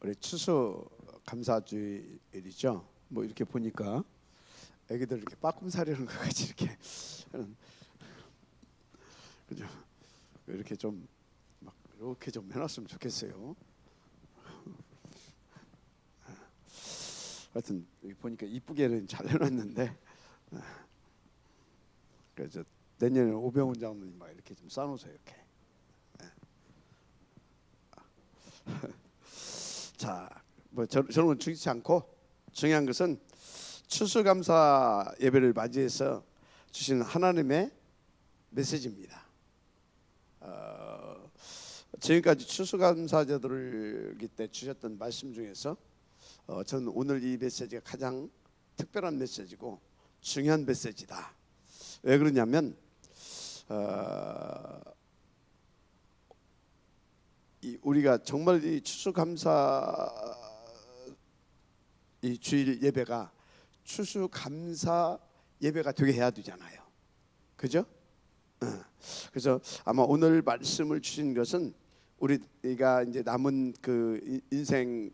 우리 추수감사주일이죠. 뭐 이렇게 보니까 애기들 이렇게 빠꿈사리하는 것 같이 이렇게 하는, 그죠? 이렇게 좀 막 이렇게 좀 해놨으면 좋겠어요. 하여튼 여기 보니까 이쁘게는 잘 해놨는데, 그래서 내년에 오병훈 장로님 막 이렇게 좀 쌓아놓으세요. 이렇게. 자, 뭐 저런 건 중요치 않고 중요한 것은 추수감사 예배를 맞이해서 주신 하나님의 메시지입니다. 지금까지 추수감사제들이 때 주셨던 말씀 중에서 저는 오늘 이 메시지가 가장 특별한 메시지고 중요한 메시지다. 왜 그러냐면 우리가 정말 이 추수감사 이 주일 예배가 추수감사 예배가 되게 해야 되잖아요. 그죠? 그래서 아마 오늘 말씀을 주신 것은 우리가 이제 남은 그 인생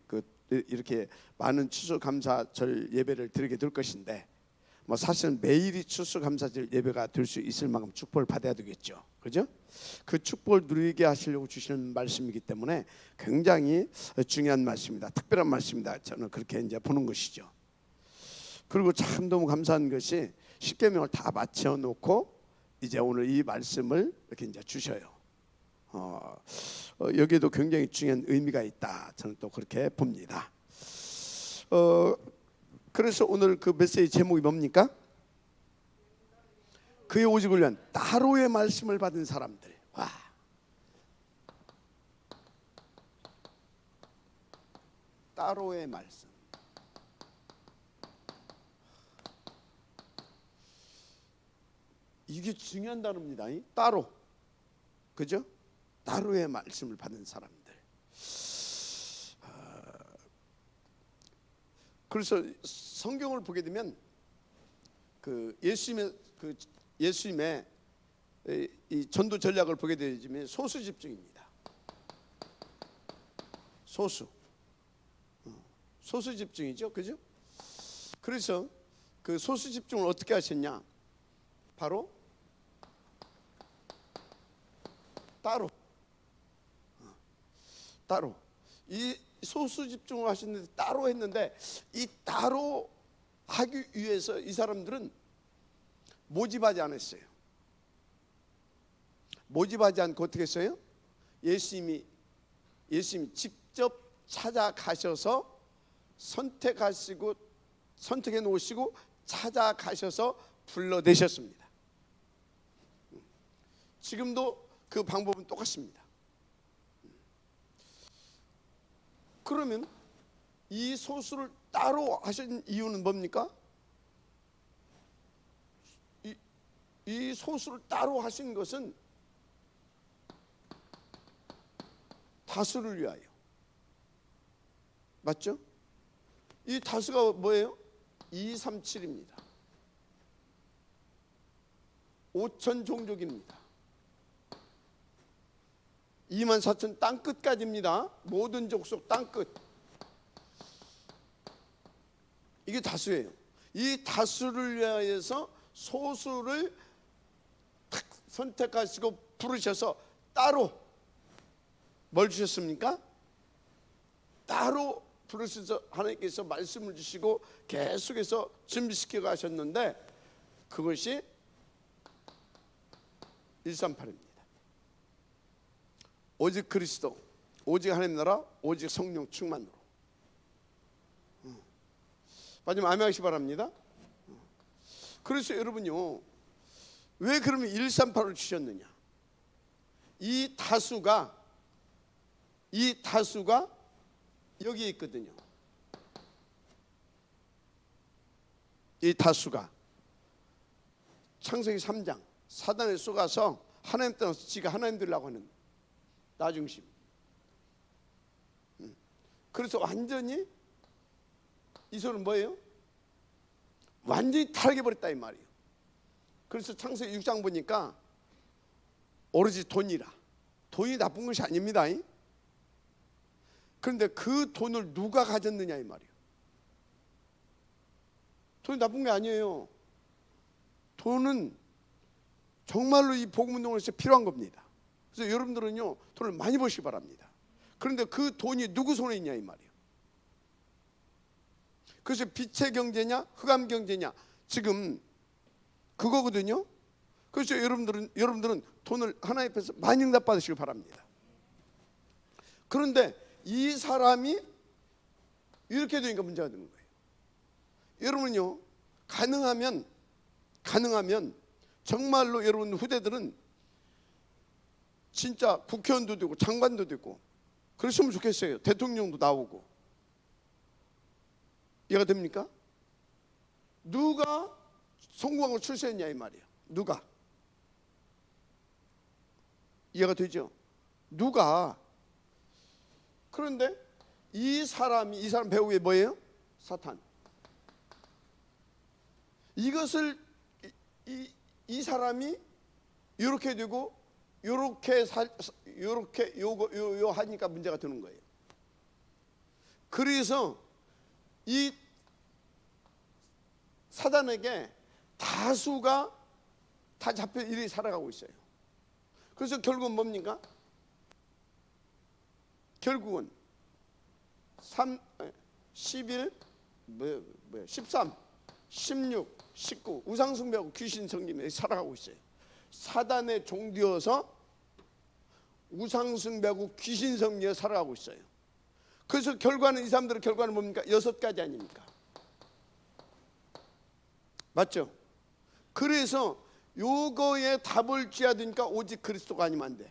이렇게 많은 추수감사절 예배를 드리게 될 것인데, 뭐 사실은 매일이 추수감사절 예배가 될 수 있을 만큼 축복을 받아야 되겠죠. 그죠? 그 축복을 누리게 하시려고 주시는 말씀이기 때문에 굉장히 중요한 말씀입니다. 특별한 말씀입니다. 저는 그렇게 이제 보는 것이죠. 그리고 참 너무 감사한 것이 십계명을 다 맞춰 놓고 이제 오늘 이 말씀을 이렇게 이제 주셔요. 여기에도 굉장히 중요한 의미가 있다. 저는 또 그렇게 봅니다. 그래서 오늘 그 메시지 제목이 뭡니까? 그의 오직을 위한 따로의 말씀을 받은 사람들. 와. 따로의 말씀. 이게 중요한 단어입니다. 따로. 그죠? 따로의 말씀을 받은 사람들. 그래서 성경을 보게 되면 그 예수님의 이 전도 전략을 보게 되면 소수 집중입니다. 소수 집중이죠, 그죠? 그래서 그 소수 집중을 어떻게 하셨냐? 바로 따로 이 소수 집중을 하셨는데 따로 했는데, 이 따로 하기 위해서 이 사람들은 모집하지 않았어요. 모집하지 않고 어떻게 했어요? 예수님이 직접 찾아가셔서 선택해 놓으시고 찾아가셔서 불러내셨습니다. 지금도 그 방법은 똑같습니다. 그러면 이 소수를 따로 하신 이유는 뭡니까? 이 소수를 따로 하신 것은 다수를 위하여. 맞죠? 이 다수가 뭐예요? 237입니다. 5천 종족입니다. 24,000 땅끝까지입니다. 모든 족속 땅끝. 이게 다수예요. 이 다수를 위하여서 소수를 탁 선택하시고 부르셔서 따로 뭘 주셨습니까? 따로 부르셔서 하나님께서 말씀을 주시고 계속해서 준비시켜 가셨는데, 그것이 138입니다. 오직 그리스도, 오직 하나님 나라, 오직 성령 충만으로. 마지막 아멘하시기 바랍니다. 그래서 여러분요, 왜 그러면 138을 주셨느냐? 이 다수가 여기에 있거든요. 이 다수가 창세기 3장 사단에 쏘가서 하나님 떠나서 지가 하나님 되려고 하는 나중심. 그래서 완전히 이 소리는 뭐예요? 완전히 타락해버렸다 이 말이에요. 그래서 창세기 6장 보니까 오로지 돈이 나쁜 것이 아닙니다. 그런데 그 돈을 누가 가졌느냐 이 말이에요. 돈이 나쁜 게 아니에요. 돈은 정말로 이 복음운동을 해서 필요한 겁니다. 그래서 여러분들은요 돈을 많이 버시기 바랍니다. 그런데 그 돈이 누구 손에 있냐 이 말이에요. 그래서 빛의 경제냐 흑암 경제냐 지금 그거거든요. 그래서 여러분들은 돈을 하나님 앞에서 많이 응답받으시길 바랍니다. 그런데 이 사람이 이렇게 되니까 문제가 되는 거예요. 여러분은요 가능하면 정말로 여러분 후대들은 진짜 국회의원도 되고 장관도 되고 그랬으면 좋겠어요. 대통령도 나오고. 이해가 됩니까? 누가 성공하고 출세했냐 이 말이에요. 누가? 이해가 되죠? 누가? 그런데 이 사람 배우의 뭐예요? 사탄. 이것을 이 사람이 이렇게 되고 이렇게 하니까 문제가 되는 거예요. 그래서 이 사단에게 다수가 다 잡혀 이리 살아가고 있어요. 그래서 결국은 뭡니까? 결국은 11, 13, 16, 19 우상숭배하고 귀신 섬기며 살아가고 있어요. 사단의 종되어서 우상숭배하고 귀신 섬기며 살아가고 있어요. 그래서 결과는 이 사람들의 결과는 뭡니까? 6가지 아닙니까? 맞죠? 그래서 요거에 답을 쥐어야 되니까 오직 그리스도가 아니면 안 돼.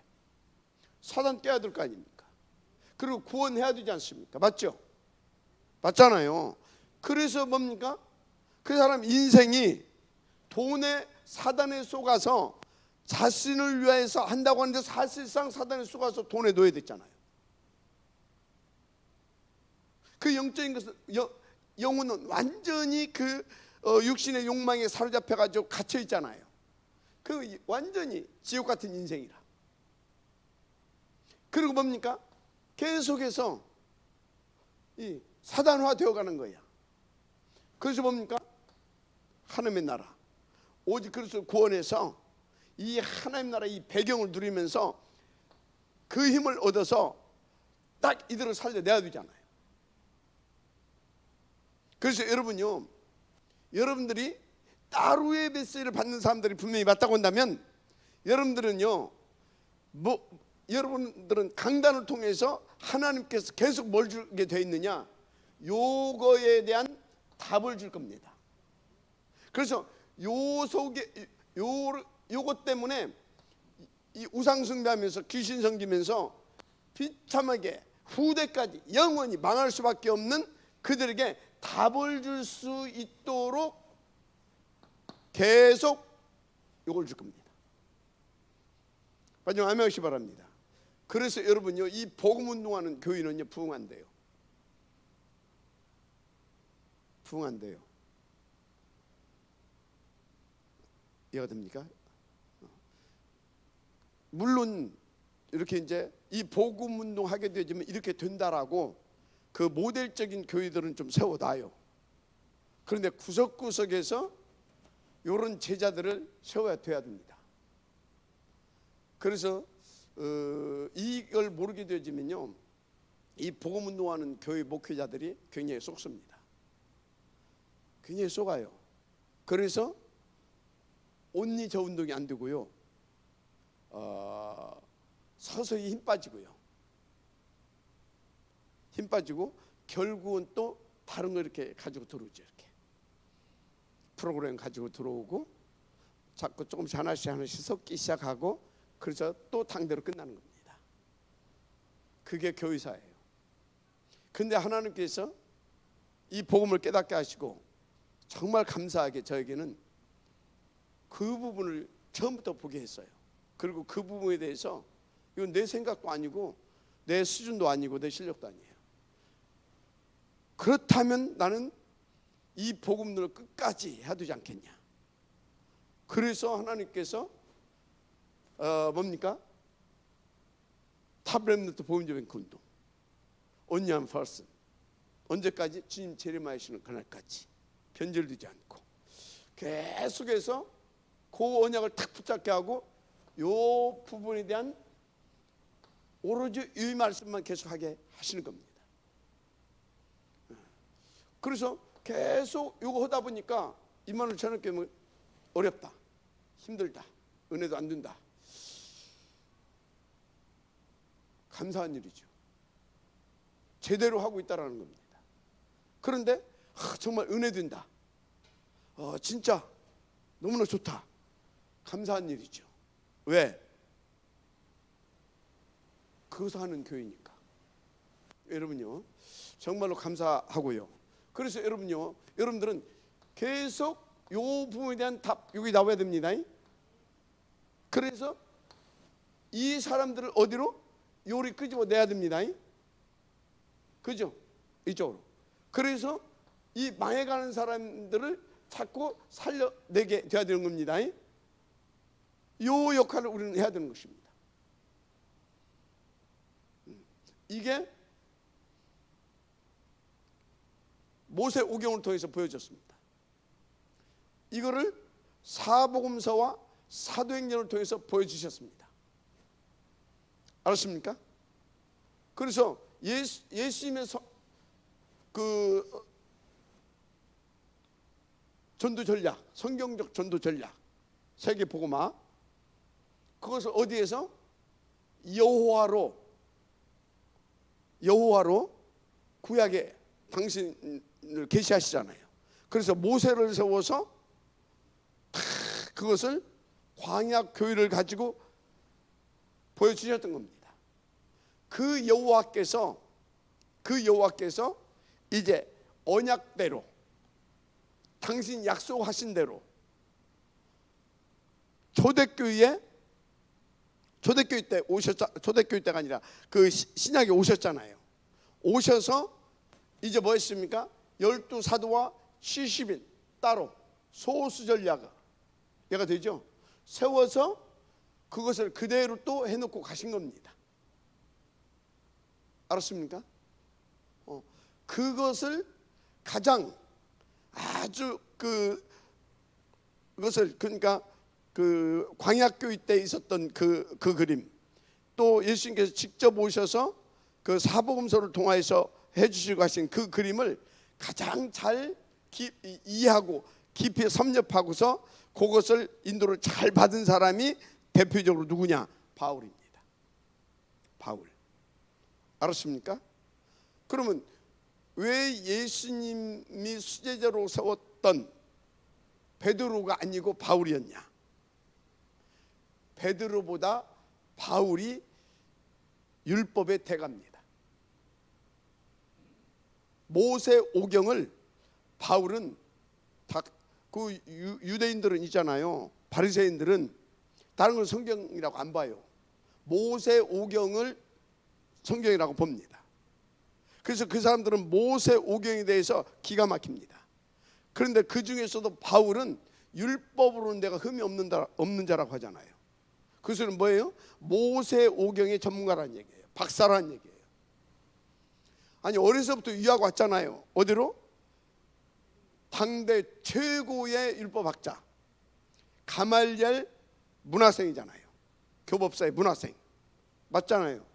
사단 깨야 될 거 아닙니까? 그리고 구원해야 되지 않습니까? 맞죠? 맞잖아요. 그래서 뭡니까? 그 사람 인생이 돈에 사단에 속아서 자신을 위해서 한다고 하는데 사실상 사단에 속아서 돈에 넣어야 됐잖아요. 그 영적인 것은 영혼은 완전히 그 육신의 욕망에 사로잡혀가지고 갇혀 있잖아요. 그 완전히 지옥 같은 인생이라. 그리고 뭡니까? 계속해서 이 사단화 되어가는 거야. 그래서 뭡니까? 하나님의 나라 오직 그리스도 구원해서 이 하나님 나라 이 배경을 누리면서 그 힘을 얻어서 딱 이들을 살려내야 되잖아요. 그래서 여러분요, 여러분들이 따로의 메시지를 받는 사람들이 분명히 맞다고 한다면 여러분들은요, 여러분들은 강단을 통해서 하나님께서 계속 뭘 주게 돼 있느냐, 요거에 대한 답을 줄 겁니다. 그래서 요 속에 요것 때문에 이 우상숭배하면서 귀신 섬기면서 비참하게 후대까지 영원히 망할 수밖에 없는 그들에게 답을 줄 수 있도록 계속 요걸 줄 겁니다. 마지막 아멘 하시기 바랍니다. 그래서 여러분요, 이 복음 운동하는 교인은요 부흥한대요. 부흥한대요. 이해가 됩니까? 물론 이렇게 이제 이 복음 운동 하게 되면 이렇게 된다라고 그 모델적인 교회들은 좀 세워놔요. 그런데 구석구석에서 이런 제자들을 세워야 돼야 됩니다. 그래서 이걸 모르게 되어지면요, 이 복음 운동하는 교회 목회자들이 굉장히 속습니다. 굉장히 속아요. 그래서 온리 저 운동이 안 되고요, 서서히 힘 빠지고요. 힘 빠지고 결국은 또 다른 거 이렇게 가지고 들어오죠. 이렇게 프로그램 가지고 들어오고 자꾸 조금씩 하나씩 섞기 시작하고 그래서 또 당대로 끝나는 겁니다. 그게 교회사예요. 근데 하나님께서 이 복음을 깨닫게 하시고 정말 감사하게 저에게는 그 부분을 처음부터 보게 했어요. 그리고 그 부분에 대해서 이건 내 생각도 아니고 내 수준도 아니고 내 실력도 아니에요. 그렇다면 나는 이 복음을 끝까지 해야 되지 않겠냐. 그래서 하나님께서 뭡니까? 탑 렘넌트 복음적 뱅크 운동, only one person. 언제까지? 주님 재림하시는 그날까지 변절되지 않고 계속해서 그 언약을 탁 붙잡게 하고 요 부분에 대한 오로지 이 말씀만 계속하게 하시는 겁니다. 그래서 계속 이거 하다 보니까 임마누엘 저녁교회 어렵다, 힘들다, 은혜도 안 된다. 감사한 일이죠. 제대로 하고 있다라는 겁니다. 그런데 정말 은혜 된다, 진짜 너무나 좋다, 감사한 일이죠. 왜? 그것을 하는 교회니까. 여러분요, 정말로 감사하고요. 그래서 여러분요, 여러분들은 계속 요 부분에 대한 답 여기 나와야 됩니다. 그래서 이 사람들을 어디로? 요리 끄집어 내야 됩니다. 그죠? 이쪽으로. 그래서 이 망해가는 사람들을 자꾸 살려내게 돼야 되는 겁니다. 요 역할을 우리는 해야 되는 것입니다. 이게 모세 오경을 통해서 보여졌습니다. 이거를 사복음서와 사도행전을 통해서 보여주셨습니다. 알았습니까? 그래서 예수님의 그 전도 전략, 성경적 전도 전략, 세계 복음화, 그것을 어디에서? 여호와로 구약에 당신을 계시하시잖아요. 그래서 모세를 세워서 그것을 광야 교회를 가지고 보여주셨던 겁니다. 그 여호와께서 이제 언약대로 당신 약속하신 대로 초대교회 때가 아니라 그 신약에 오셨잖아요. 오셔서 이제 뭐 했습니까? 12사도와 70인 따로 소수전략가 얘가 되죠. 세워서 그것을 그대로 또 해놓고 가신 겁니다. 알았습니까? 그것을 가장 아주 그것을 그러니까 그 광야교회 때 있었던 그 그림, 또 예수님께서 직접 오셔서 그 사복음서를 통하여서 해주시고 하신 그 그림을 가장 잘 이해하고 깊이 섭렵하고서 그것을 인도를 잘 받은 사람이 대표적으로 누구냐? 바울입니다. 바울. 알았습니까? 그러면 왜 예수님이 수제자로 세웠던 베드로가 아니고 바울이었냐? 베드로보다 바울이 율법의 대가입니다. 모세 오경을 바울은 다 그 유대인들은 있잖아요. 바리새인들은 다른 걸 성경이라고 안 봐요. 모세 오경을 성경이라고 봅니다. 그래서 그 사람들은 모세 오경에 대해서 기가 막힙니다. 그런데 그 중에서도 바울은 율법으로는 내가 흠이 없는 자라고 하잖아요. 그것은 뭐예요? 모세 오경의 전문가라는 얘기예요. 박사라는 얘기예요. 아니 어려서부터 유학 왔잖아요. 어디로? 당대 최고의 율법학자 가말리엘 문화생이잖아요. 교법사의 문화생 맞잖아요.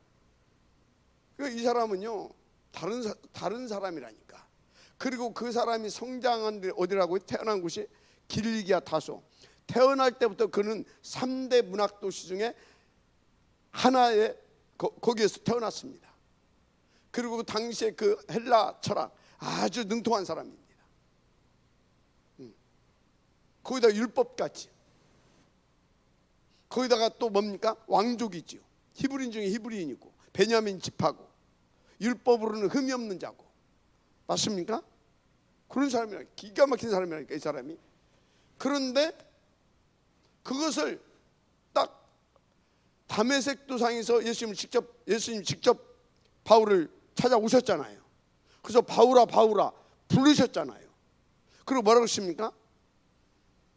이 사람은요 다른 사람이라니까. 그리고 그 사람이 성장한 데 어디라고요? 태어난 곳이 길리기아 타소. 태어날 때부터 그는 3대 문학 도시 중에 하나에 거기에서 태어났습니다. 그리고 그 당시에 그 헬라 철학 아주 능통한 사람입니다. 거기다가 율법까지. 거기다가 또 뭡니까? 왕족이지요. 히브리인 중에 히브리인이고 베냐민 집하고 율법으로는 흠이 없는 자고. 맞습니까? 그런 사람이라, 기가 막힌 사람이라니까 이 사람이. 그런데 그것을 딱 다메섹 도상에서 예수님 직접 바울을 찾아오셨잖아요. 그래서 바울아 부르셨잖아요. 그리고 뭐라고 했습니까?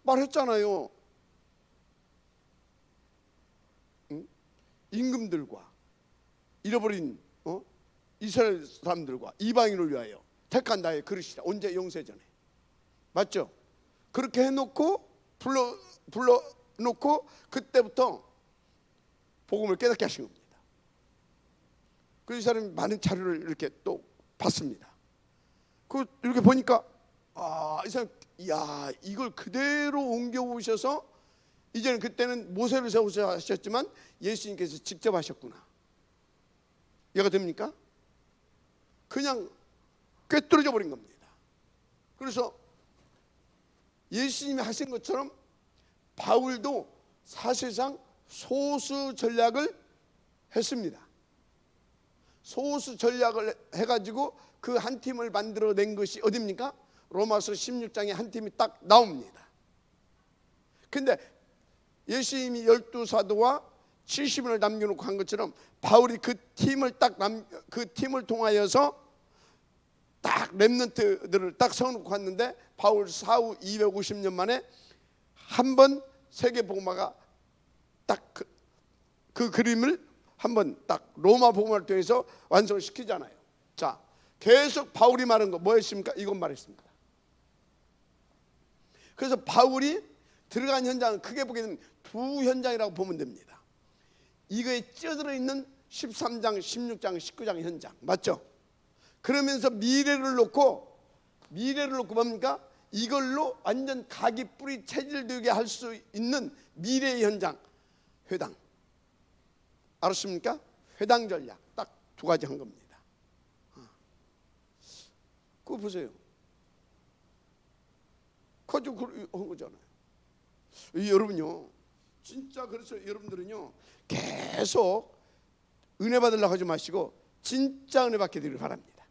말했잖아요. 임금들과 잃어버린 이스라엘 사람들과 이방인을 위하여 택한 나의 그릇이다. 언제? 영세전에. 맞죠? 그렇게 해놓고 불러놓고 그때부터 복음을 깨닫게 하신 겁니다. 그 이 사람이 많은 자료를 이렇게 또 봤습니다. 그 이렇게 보니까 이 사람 이걸 그대로 옮겨 오셔서 이제는 그때는 모세를 세우셔 하셨지만 예수님께서 직접 하셨구나. 이해가 됩니까? 그냥 꿰뚫어져 버린 겁니다. 그래서 예수님이 하신 것처럼 바울도 사실상 소수 전략을 했습니다. 소수 전략을 해가지고 그 한 팀을 만들어낸 것이 어디입니까? 로마서 16장에 한 팀이 딱 나옵니다. 근데 예수님이 12사도와 70인을 남겨놓고 한 것처럼 바울이 그 팀을 그 팀을 통하여서 딱 렘넌트들을 딱 세워놓고 왔는데 바울 사후 250년 만에 한 번 세계 복음화가 딱 그 그림을 한번 딱 로마 복음화를 통해서 완성을 시키잖아요. 자, 계속 바울이 말한 거 뭐였습니까? 이것 말했습니다. 그래서 바울이 들어간 현장은 크게 보게 되면 두 현장이라고 보면 됩니다. 이거에 찌어들어 있는 13장, 16장, 19장 현장 맞죠? 그러면서 미래를 놓고 뭡니까? 이걸로 완전 각이 뿌리 체질되게 할 수 있는 미래의 현장, 회당. 알았습니까? 회당 전략 딱 두 가지 한 겁니다. 그거 보세요. 그거 한 거잖아요. 여러분요, 진짜 그래서 여러분들은요 계속 은혜 받으려고 하지 마시고 진짜 은혜 받게 되기를 바랍니다.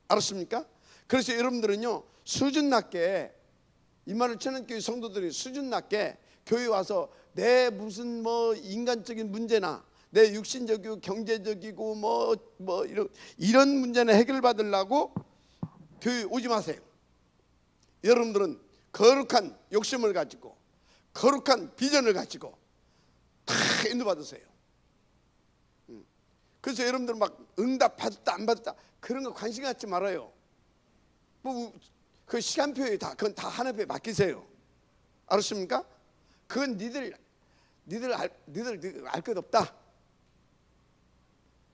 알았습니까? 그래서 여러분들은요 수준 낮게 임마누엘 천안교회 성도들이 수준 낮게 교회 와서 내 무슨 뭐 인간적인 문제나 내 육신적이고 경제적이고 뭐 이런 문제는 해결받으려고 교회 오지 마세요. 여러분들은 거룩한 욕심을 가지고 거룩한 비전을 가지고 다 인도받으세요. 그래서 여러분들 막 응답 받았다 안 받았다 그런 거 관심 갖지 말아요. 뭐 그 시간표에 그건 다 하나님께 맡기세요. 알았습니까? 그건 니들 알 것 없다.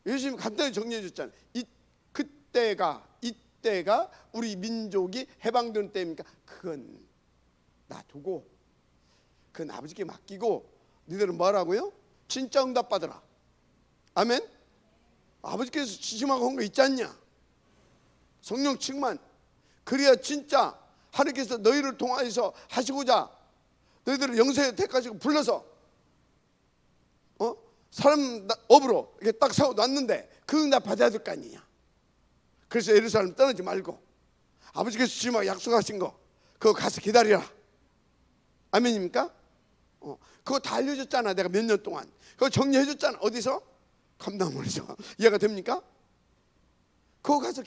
예수님 간단히 정리해 줬잖아요. 이때가 우리 민족이 해방되는 때입니까? 그건 놔두고 그건 아버지께 맡기고 니들은 뭐라고요? 진짜 응답 받으라. 아멘. 아버지께서 지심하고 한 거 있지 않냐? 성령 충만. 그래야 진짜 하나님께서 너희를 통하여서 하시고자 너희들을 영세에 택하시고 불러서 사람 업으로 이렇게 딱 세워놨는데 그 응답 받아야 될 거 아니냐. 그래서 예루살렘 떠나지 말고 아버지께서 주님하고 약속하신 거 그거 가서 기다리라. 아멘입니까? 그거 다 알려줬잖아. 내가 몇 년 동안 그거 정리해줬잖아. 어디서? 감남원에서. 이해가 됩니까? 그거 가서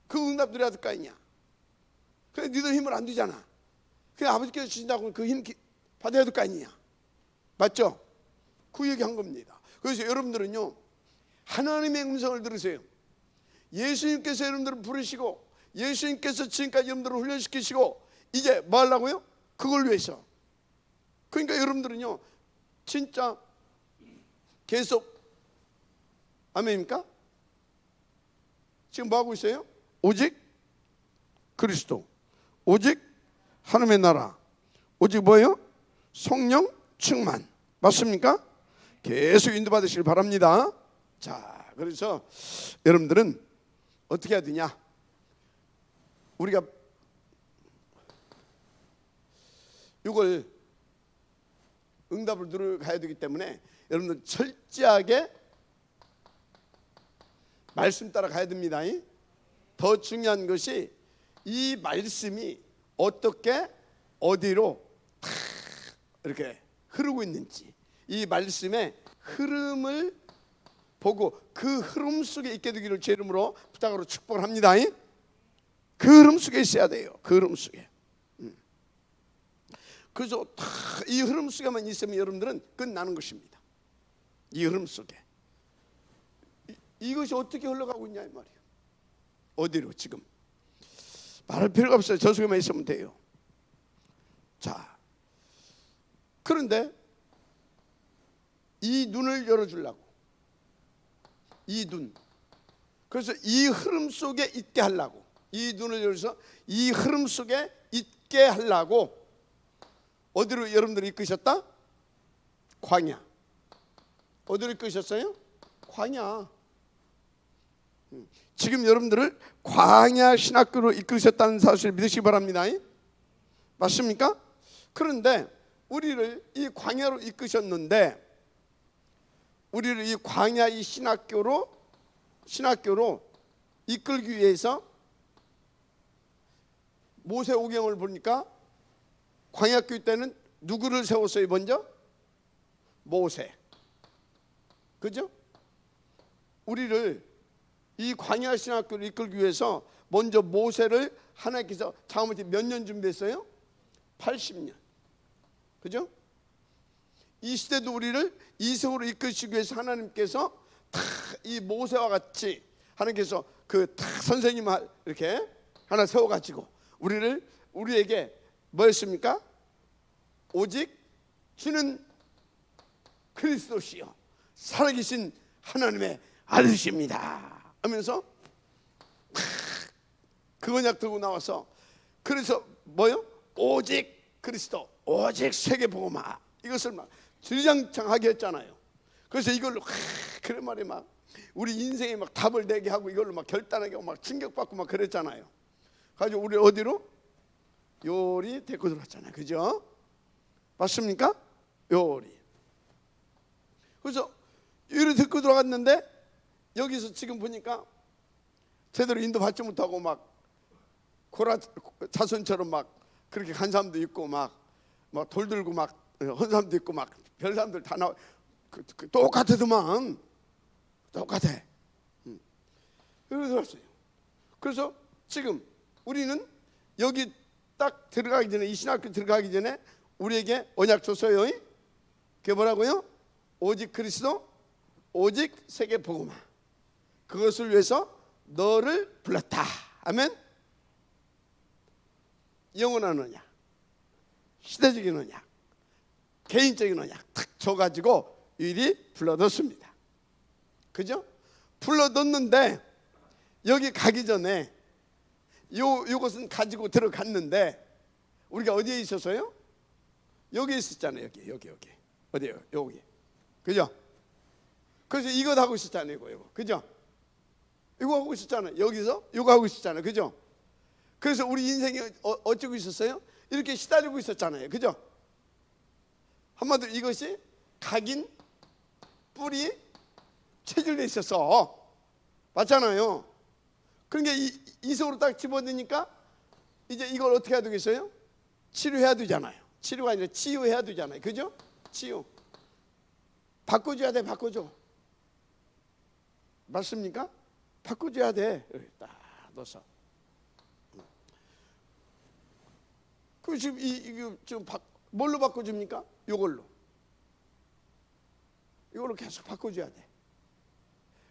그 응답 드려야 될 거 아니냐. 그래 니들 힘을 안 주잖아. 그래 아버지께서 주신다고 그 힘 받아야 될 거 아니냐. 맞죠? 그 얘기한 겁니다. 그래서 여러분들은요 하나님의 음성을 들으세요. 예수님께서 여러분들을 부르시고 예수님께서 지금까지 여러분들을 훈련시키시고 이제 뭐 하려고요? 그걸 위해서. 그러니까 여러분들은요 진짜 계속 아멘입니까? 지금 뭐 하고 있어요? 오직 그리스도, 오직 하나님의 나라, 오직 뭐예요? 성령 충만. 맞습니까? 계속 인도받으시길 바랍니다. 자, 그래서 여러분들은 어떻게 해야 되냐? 우리가 이걸 응답을 누려가야 되기 때문에 여러분들 철저하게 말씀 따라 가야 됩니다. 더 중요한 것이 이 말씀이 어떻게 어디로 탁 이렇게 흐르고 있는지 이 말씀의 흐름을 보고 그 흐름 속에 있게 되기를 제 이름으로 부탁으로 축복을 합니다. 그 흐름 속에 있어야 돼요. 그 흐름 속에. 그래서 이 흐름 속에만 있으면 여러분들은 끝나는 것입니다. 이 흐름 속에. 이것이 어떻게 흘러가고 있냐 이 말이에요. 어디로? 지금 말할 필요가 없어요. 저 속에만 있으면 돼요. 자, 그런데 이 눈을 열어주려고, 이 눈, 그래서 이 흐름 속에 있게 하려고, 이 눈을 열어서 이 흐름 속에 있게 하려고 어디로 여러분들이 이끄셨다? 광야. 어디로 이끄셨어요? 광야. 지금 여러분들을 광야 신학교로 이끄셨다는 사실을 믿으시기 바랍니다. 맞습니까? 그런데 우리를 이 광야로 이끄셨는데, 우리를 이 광야 이 신학교로 이끌기 위해서 모세오경을 보니까 광야교 때는 누구를 세웠어요? 먼저 모세. 그죠? 우리를 이 광야 신학교를 이끌기 위해서 먼저 모세를 하나님께서 자그마치 몇 년 준비했어요? 80년. 그죠? 이 시대도 우리를 이성으로 이끄시기 위해서 하나님께서 다 이 모세와 같이 하나님께서 그 다 선생님을 이렇게 하나 세워가지고 우리에게 뭐였습니까? 오직 주는 그리스도시요 살아계신 하나님의 아들이십니다 하면서 그 언약 들고 나와서, 그래서 뭐요? 오직 그리스도, 오직 세계복음화, 이것을 막 주장창하게 했잖아요. 그래서 이걸로 그런 말이 막 우리 인생에 막 답을 내게 하고 이걸로 막 결단하게 하고 막 충격받고 막 그랬잖아요. 가지고 우리 어디로? 요리 데리고 들어왔잖아요. 그죠? 맞습니까? 요리. 그래서 요리 데리고 들어갔는데 여기서 지금 보니까 제대로 인도받지 못하고 막 고라 자손처럼 막 그렇게 간 사람도 있고 막 돌 들고 막 헌 사람도 있고 막 별 사람들 다 나와. 똑같아도만 똑같아. 여기 들어왔어요. 그래서 지금 우리는 여기 딱 들어가기 전에, 이 신학교 들어가기 전에 우리에게 언약 줬어요. 그게 뭐라고요? 오직 그리스도, 오직 세계 복음화. 그것을 위해서 너를 불렀다. 아멘. 영원한 언약, 시대적인 언약, 개인적인 언약 탁 줘가지고 일이 불러뒀습니다. 그죠? 불러뒀는데 여기 가기 전에 요것은 가지고 들어갔는데 우리가 어디에 있었어요? 여기 있었잖아요. 여기 어디요? 여기. 그죠? 그래서 이것 하고 있었잖아요. 이거. 그죠? 이거 하고 있었잖아요. 여기서 이거 하고 있었잖아요. 그죠? 그래서 우리 인생이 어쩌고 있었어요? 이렇게 시달리고 있었잖아요. 그죠? 한마디로 이것이 각인 뿌리 체질에 있었어. 맞잖아요. 그러니까 이성으로 딱 집어넣으니까 이제 이걸 어떻게 해야 되겠어요? 치료해야 되잖아요. 치료가 아니라 치유해야 되잖아요. 그죠? 치유. 바꿔줘야 돼. 바꿔줘. 맞습니까? 바꿔줘야 돼. 여기 딱 넣어서. 그 지금 이거 좀 뭘로 바꿔줍니까? 이걸로 계속 바꿔줘야 돼.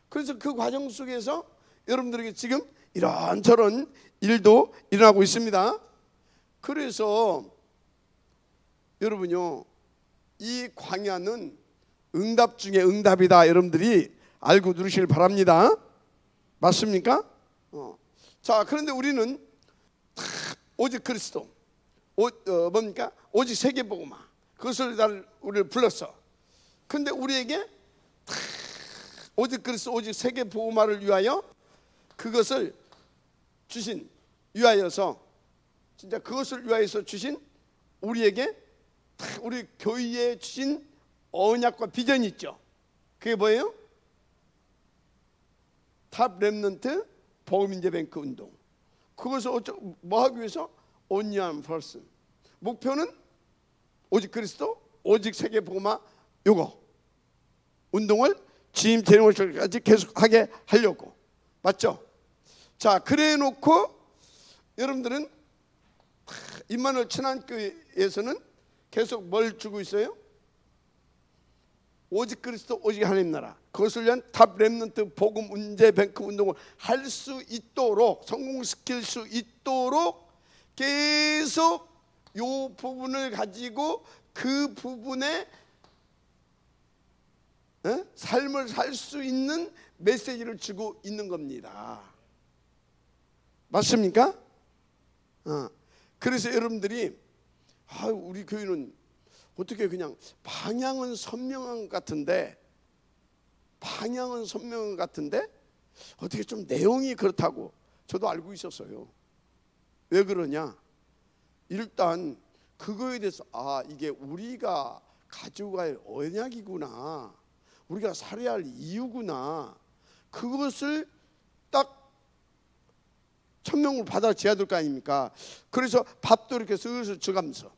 그래서 그 과정 속에서 여러분들에게 지금 이런저런 일도 일어나고 있습니다. 그래서 여러분요, 이 광야는 응답 중에 응답이다. 여러분들이 알고 누리시길 바랍니다. 맞습니까? 자, 그런데 우리는 오직 그리스도, 뭡니까? 오직 세계복음화, 그것을 우리를 불렀어. 근데 우리에게 오직 그리스도, 오직 세계복음화를 위하여 그것을 주신, 위하여서 진짜 그것을 위하여서 주신 우리에게 우리 교회에 주신 언약과 비전이 있죠. 그게 뭐예요? 탑 렘넌트 복음인재뱅크 운동. 그것을 뭐 하기 위해서? Only one person. 목표는 오직 그리스도, 오직 세계복음화, 요거 운동을 취임 재림까지 계속하게 하려고. 맞죠? 자, 그래 놓고 여러분들은 임마누엘 친환교회에서는 계속 뭘 주고 있어요? 오직 그리스도 오직 하나님 나라, 그것을 위한 탑 렘넌트 복음 운제 뱅크 운동을 할 수 있도록, 성공시킬 수 있도록 계속 요 부분을 가지고 그 부분에 삶을 살 수 있는 메시지를 주고 있는 겁니다. 맞습니까? 그래서 여러분들이 우리 교회는 어떻게 그냥 방향은 선명한 것 같은데, 어떻게 좀 내용이 그렇다고 저도 알고 있었어요. 왜 그러냐? 일단 그거에 대해서 이게 우리가 가지고 갈 언약이구나, 우리가 살아야 할 이유구나, 그것을 딱 천명을 받아줘야 될 거 아닙니까? 그래서 밥도 이렇게 슬슬 줘가면서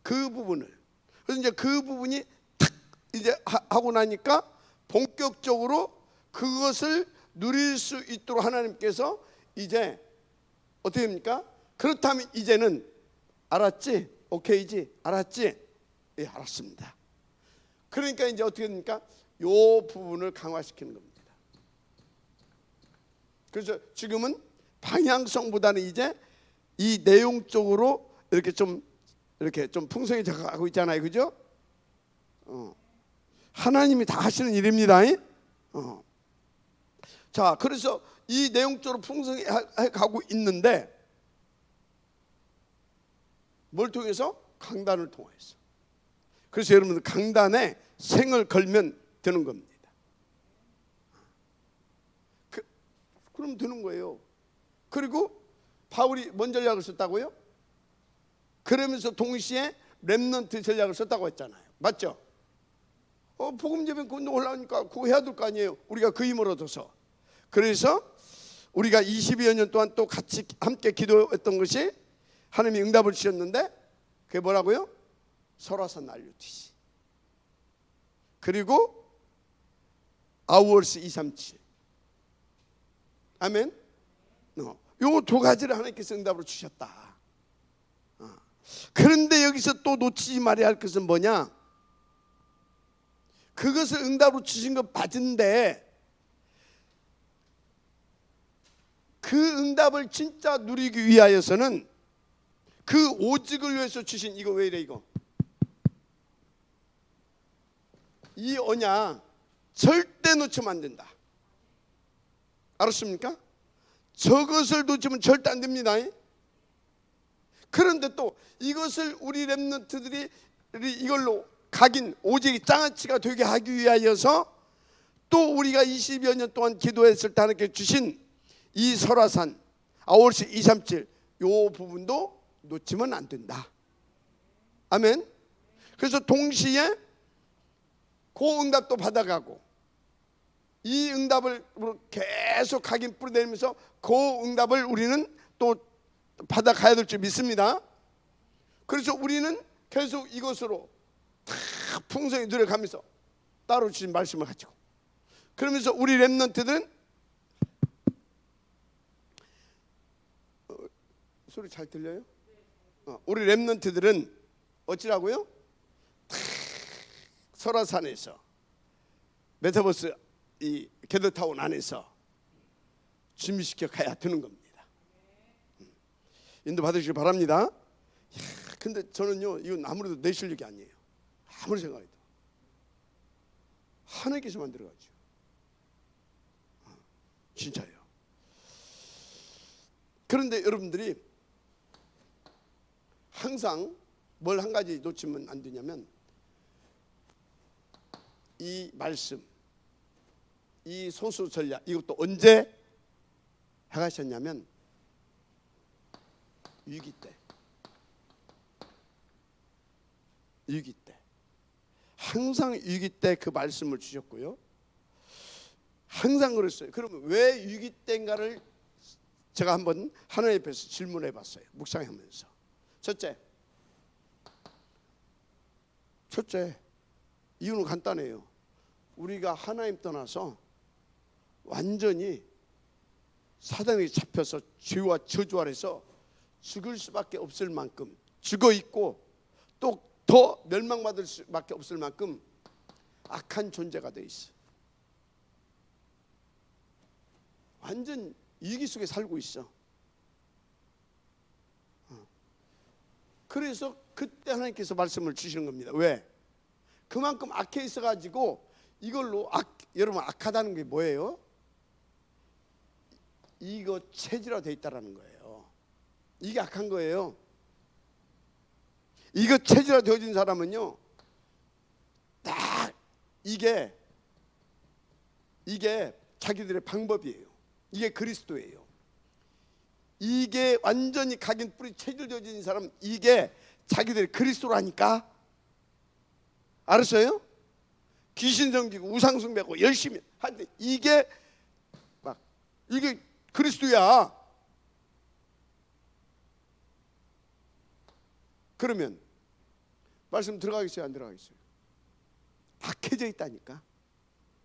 그 부분을, 그래서 이제 그 부분이 탁 이제 하고 나니까 본격적으로 그것을 누릴 수 있도록 하나님께서 이제 어떻게 합니까? 그렇다면 이제는 알았지? 오케이지? 알았지? 예, 알았습니다. 그러니까 이제 어떻게 됩니까? 요 부분을 강화시키는 겁니다. 그래서 지금은 방향성보다는 이제 이 내용 쪽으로 이렇게 좀 풍성해져 가고 있잖아요, 그죠? 하나님이 다 하시는 일입니다. 자, 그래서 이 내용 쪽으로 풍성해 가고 있는데, 뭘 통해서? 강단을 통해서. 그래서 여러분들 강단에 생을 걸면 되는 겁니다. 그럼 되는 거예요. 그리고 바울이 뭔 전략을 썼다고요? 그러면서 동시에 렘넌트 전략을 썼다고 했잖아요. 맞죠? 복음 예배 운동 올라오니까 그거 해야 될 거 아니에요. 우리가 그 힘을 얻어서. 그래서 우리가 22여 년 동안 또 같이 함께 기도했던 것이 하나님이 응답을 주셨는데, 그게 뭐라고요? 설화산 RUTC, 그리고 아우얼스 237. 아멘. 요 두 가지를 하나님께서 응답으로 주셨다. 그런데 여기서 또 놓치지 말아야 할 것은 뭐냐? 그것을 응답으로 주신 것 받은데, 그 응답을 진짜 누리기 위하여서는 그 오직을 위해서 주신, 이거 왜 이래 이거? 이 언약 절대 놓치면 안 된다. 알았습니까? 저것을 놓치면 절대 안 됩니다. 그런데 또 이것을 우리 렘넌트들이 이걸로 각인 오직 장아찌가 되게 하기 위하여서 또 우리가 20여 년 동안 기도했을 때 하나님께 주신 이 설화산 아울시 237, 요 부분도 놓치면 안 된다. 아멘. 그래서 동시에 그 응답도 받아가고 이 응답을 계속 각인 뿌려내면서 그 응답을 우리는 또 받아가야 될 줄 믿습니다. 그래서 우리는 계속 이것으로 다 풍성히 누려가면서 따로 주신 말씀을 가지고, 그러면서 우리 렘넌트들은 소리 잘 들려요? 우리 렘넌트들은 어찌라고요? 설화산에서 메타버스 이 게더타운 안에서 준비시켜 가야 되는 겁니다. 인도 받으시기 바랍니다. 근데 저는요, 이건 아무래도 내 실력이 아니에요. 아무리 생각해도 하나님께서 만들어가지고 진짜예요. 그런데 여러분들이 항상 뭘 한 가지 놓치면 안 되냐면, 이 말씀, 이 소수 전략, 이것도 언제 해가셨냐면 위기 때. 위기 때 항상 위기 때 그 말씀을 주셨고요. 항상 그랬어요. 그러면 왜 위기 때인가를 제가 한번 하나님 앞에서 질문해 봤어요. 묵상하면서. 첫째 이유는 간단해요. 우리가 하나님 떠나서 완전히 사단에게 잡혀서 죄와 저주 아래서 죽을 수밖에 없을 만큼 죽어 있고, 또 더 멸망받을 수밖에 없을 만큼 악한 존재가 돼 있어. 완전 위기 속에 살고 있어. 그래서 그때 하나님께서 말씀을 주시는 겁니다. 왜? 그만큼 악해 있어가지고 이걸로 여러분 악하다는 게 뭐예요? 이거 체질화되어 있다라는 거예요. 이게 악한 거예요. 이거 체질화되어진 사람은요, 딱 이게 자기들의 방법이에요. 이게 그리스도예요. 이게 완전히 각인 뿌리 체질되어진 사람, 이게 자기들의 그리스도라니까. 알았어요? 귀신 섬기고 우상 숭배하고 열심히 하는데 이게 그리스도야. 그러면 말씀 들어가겠어요, 안 들어가겠어요? 악해져 있다니까.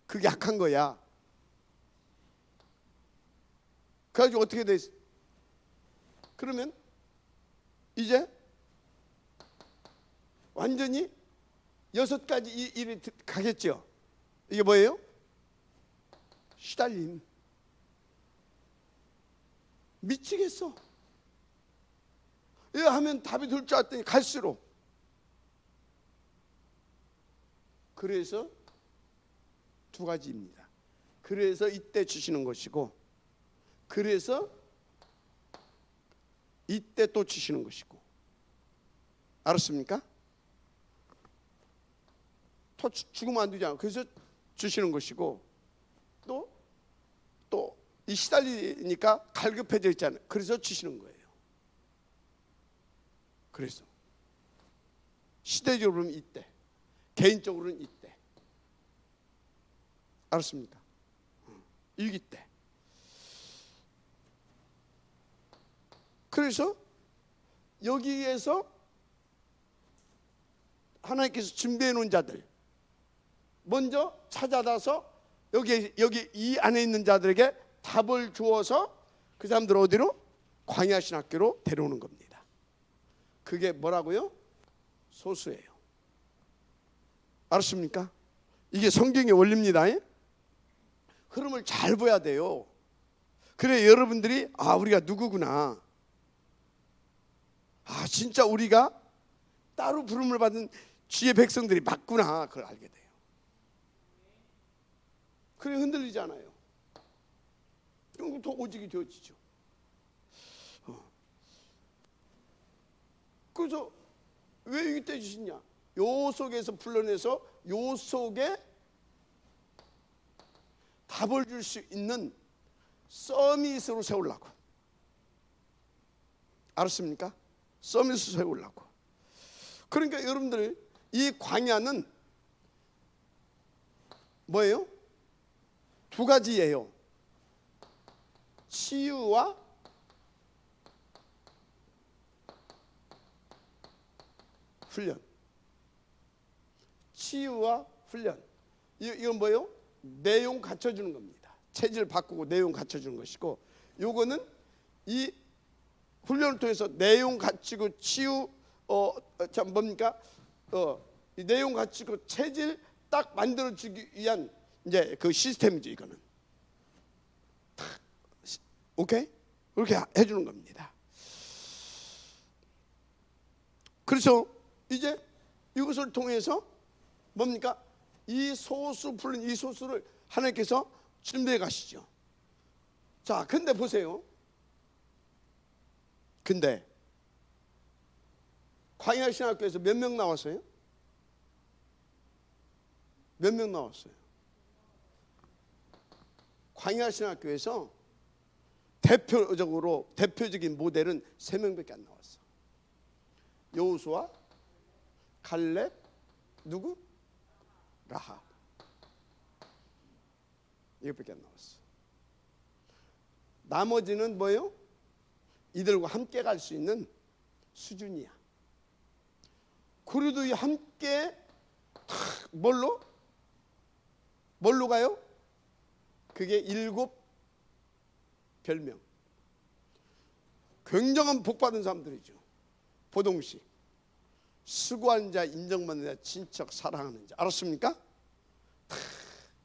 그게 악한 거야. 그래가지고 어떻게 돼? 그러면 이제 완전히 6가지 일이 가겠죠. 이게 뭐예요? 시달림. 미치겠어. 이거 하면 답이 될 줄 알았더니 갈수록. 그래서 2가지입니다. 그래서 이때 주시는 것이고, 그래서 이때 또 주시는 것이고. 알았습니까? 더 죽으면 안 되잖아. 그래서 주시는 것이고, 또 이 시달리니까 갈급해져 있잖아요. 그래서 주시는 거예요. 그래서 시대적으로는 이때, 개인적으로는 이때. 알았습니까? 일기 때. 그래서 여기에서 하나님께서 준비해 놓은 자들 먼저 찾아다서 여기 이 안에 있는 자들에게 답을 주어서 그 사람들 어디로? 광야 신학교로 데려오는 겁니다. 그게 뭐라고요? 소수예요. 알았습니까? 이게 성경의 원리입니다. 흐름을 잘 봐야 돼요. 그래 여러분들이 우리가 누구구나. 진짜 우리가 따로 부름을 받은 주의 백성들이 맞구나. 그걸 알게 돼요. 그래 흔들리지 않아요. 그럼 더 오직이 되어지죠. 그래서 왜 이때 주시냐? 요 속에서 불러내서 요 속에 답을 줄 수 있는 서밋으로 세우려고. 알았습니까? 서밋으로 세우려고. 그러니까 여러분들 이 광야는 뭐예요? 2가지예요. 치유와 훈련. 치유와 훈련. 이건 뭐예요? 내용 갖춰주는 겁니다. 체질 바꾸고 내용 갖춰주는 것이고, 요거는 이 훈련을 통해서 내용 갖추고 치유 뭡니까? 이 내용 갖추고 체질 딱 만들어주기 위한 이제 그 시스템이죠. 이거는 오케이? 그렇게 해주는 겁니다. 그래서 이제 이것을 통해서 뭡니까? 이 소수 풀린 이 소수를 하나님께서 준비해 가시죠. 자, 근데 보세요. 근데 광야 신학교에서 몇 명 나왔어요? 몇 명 나왔어요? 광야 신학교에서 대표적인 모델은 3명밖에 안 나왔어. 여호수아, 갈렙, 누구? 라합. 이것밖에 안 나왔어. 나머지는 뭐예요? 이들과 함께 갈 수 있는 수준이야. 그래도 이 함께 뭘로 가요? 그게 7 별명. 굉장한 복받은 사람들이죠. 보동식. 수고하는 자, 인정받는 자, 친척, 사랑하는 자. 알았습니까?